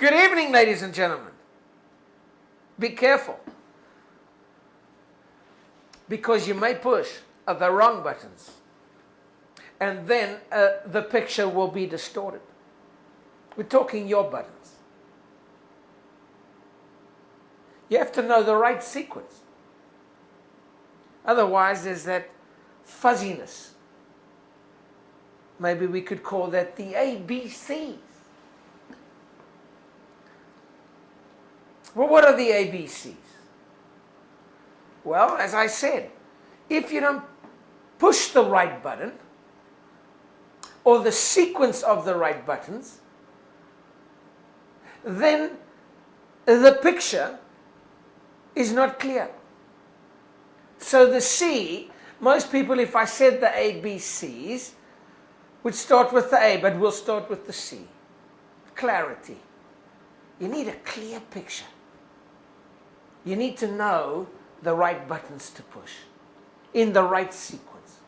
Good evening, ladies and gentlemen. Be careful, because you may push the wrong buttons, and then the picture will be distorted. We're talking your buttons. You have to know the right sequence. Otherwise, there's that fuzziness. Maybe we could call that the ABCs. Well, what are the ABCs? Well, as I said, if you don't push the right button, or the sequence of the right buttons, then the picture is not clear. So the C, most people, if I said the ABCs, would start with the A, but we'll start with the C. Clarity. You need a clear picture. You need to know the right buttons to push in the right sequence.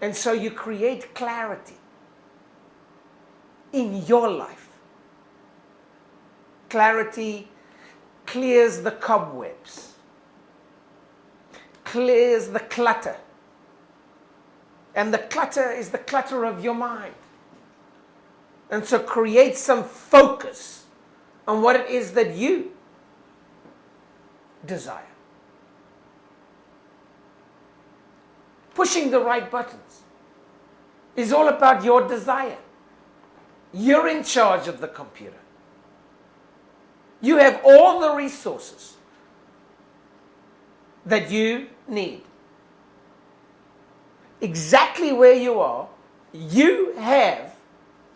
And so you create clarity in your life. Clarity clears the cobwebs, clears the clutter. And the clutter is the clutter of your mind. And so create some focus on what it is that you desire. Pushing the right buttons is all about your desire. You're in charge of the computer. You have all the resources that you need. Exactly where you are, you have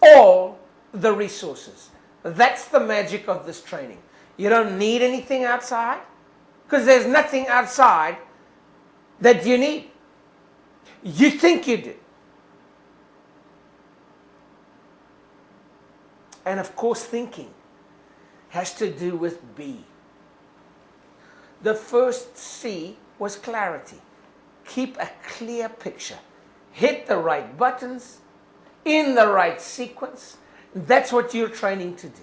all the resources. That's the magic of this training. You don't need anything outside, because there's nothing outside that you need. You think you do. And of course, thinking has to do with B. The first C was clarity. Keep a clear picture. Hit the right buttons in the right sequence. That's what you're training to do.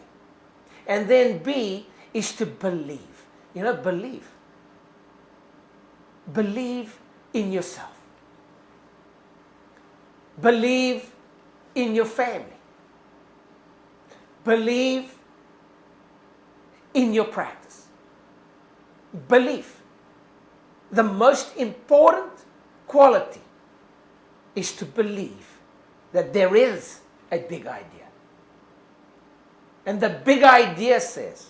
And then B is to believe. You know, believe. Believe in yourself. Believe in your family. Believe in your practice. Belief. The most important quality is to believe that there is a big idea. And the big idea says,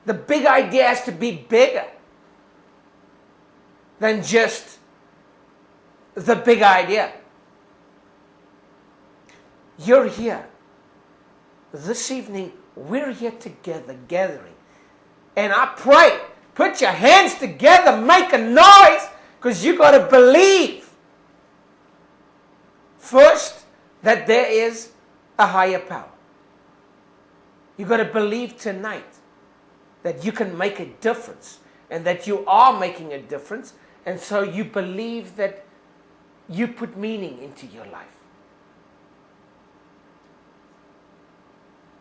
the big idea has to be bigger than just the big idea. You're here. This evening, we're here together, gathering. And I pray, put your hands together, make a noise, because you got to believe first that there is a higher power. You got to believe tonight that you can make a difference and that you are making a difference, and so you believe that you put meaning into your life.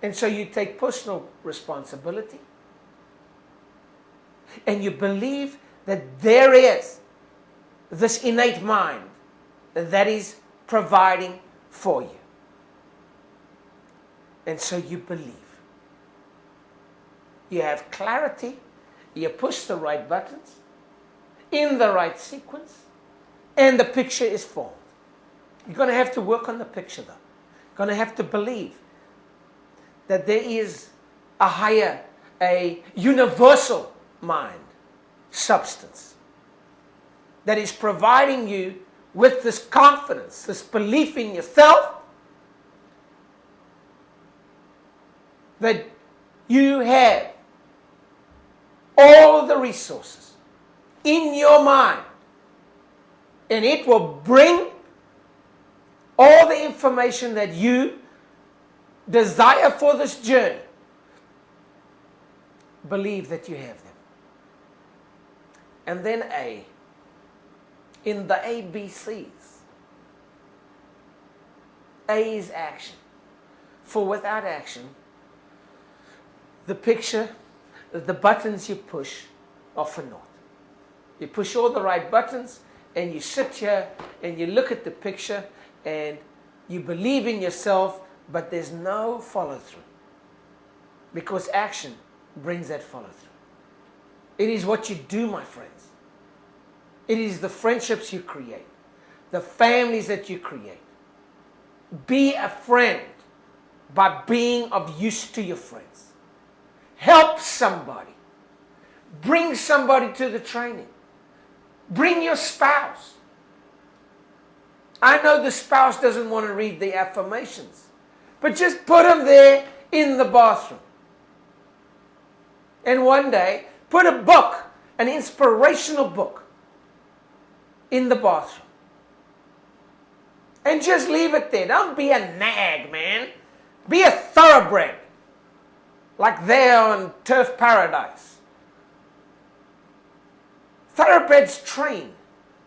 And so you take personal responsibility, and you believe that there is this innate mind that is providing for you. And so you believe. You have clarity, you push the right buttons in the right sequence, and the picture is formed. You're going to have to work on the picture though. You're going to have to believe that there is a higher, a universal mind, substance, that is providing you with this confidence, this belief in yourself, that you have all the resources in your mind, and it will bring all the information that you desire for this journey. Believe that you have them. And then A, in the ABCs. A is action. For without action, the picture, the buttons you push are for naught. You push all the right buttons and you sit here and you look at the picture and you believe in yourself, but there's no follow through. Because action brings that follow through. It is what you do, my friends. It is the friendships you create, the families that you create. Be a friend by being of use to your friends. Help somebody. Bring somebody to the training. Bring your spouse. I know the spouse doesn't want to read the affirmations, but just put them there in the bathroom. And one day, put a book, an inspirational book, in the bathroom. And just leave it there. Don't be a nag, man. Be a thoroughbred. Like there on Turf Paradise. Thoroughbreds train.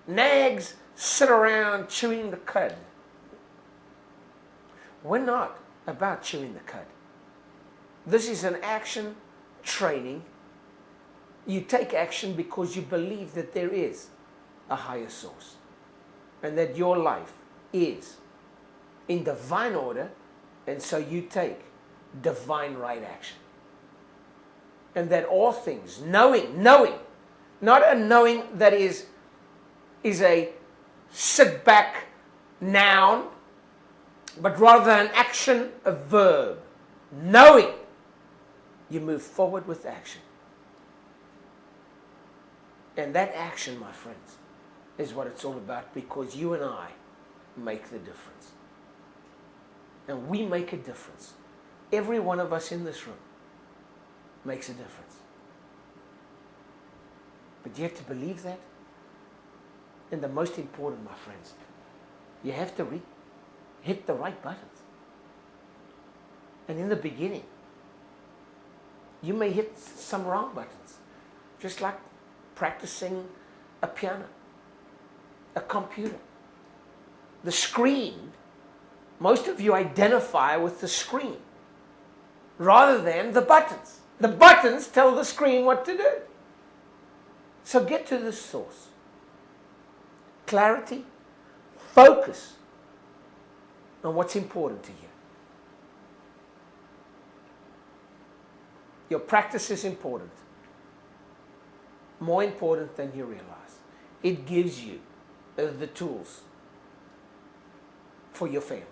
Nags sit around chewing the cud. We're not about chewing the cud. This is an action training. You take action because you believe that there is a higher source and that your life is in divine order, and so you take divine right action. And that all things, knowing, not a knowing that is a sit back noun, but rather an action, a verb. Knowing, you move forward with action. And that action, my friends, is what it's all about, because you and I make the difference. And we make a difference. Every one of us in this room makes a difference. But you have to believe that. And the most important, my friends, you have to hit the right buttons. And in the beginning, you may hit some wrong buttons. Just like practicing a piano, a computer. The screen, most of you identify with the screen rather than the buttons. The buttons tell the screen what to do. So get to the source. Clarity, focus on what's important to you. Your practice is important. More important than you realize. It gives you the tools for your family.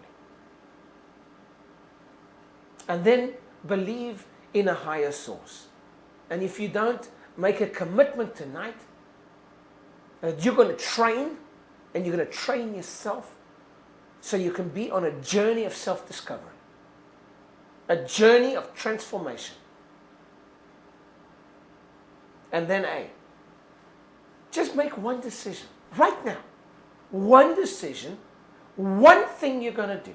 And then believe in a higher source. And if you don't make a commitment tonight that you're going to train, and you're going to train yourself so you can be on a journey of self-discovery, a journey of transformation. And then just make one decision right now. One decision, one thing you're going to do.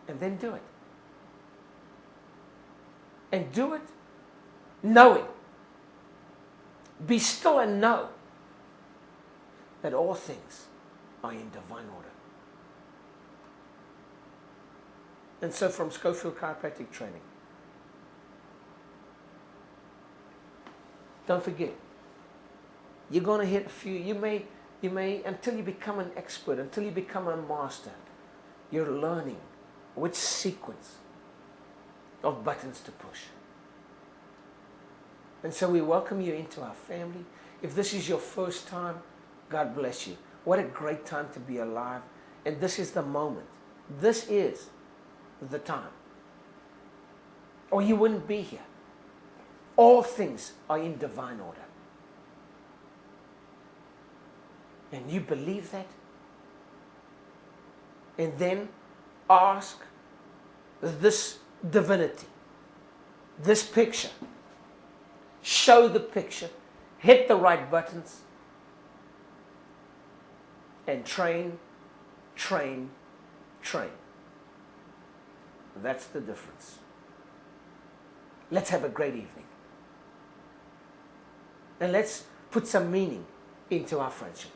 And then do it. And do it knowing. Be still and know that all things are in divine order. And so from Schofield Chiropractic Training, don't forget, you're going to hit a few, you may, until you become an expert, until you become a master, you're learning which sequence of buttons to push. And so we welcome you into our family. If this is your first time, God bless you. What a great time to be alive. And this is the moment. This is the time. Or you wouldn't be here. All things are in divine order. And you believe that? And then ask this divinity, this picture. Show the picture, hit the right buttons, and train, train, train. That's the difference. Let's have a great evening. And let's put some meaning into our friendship.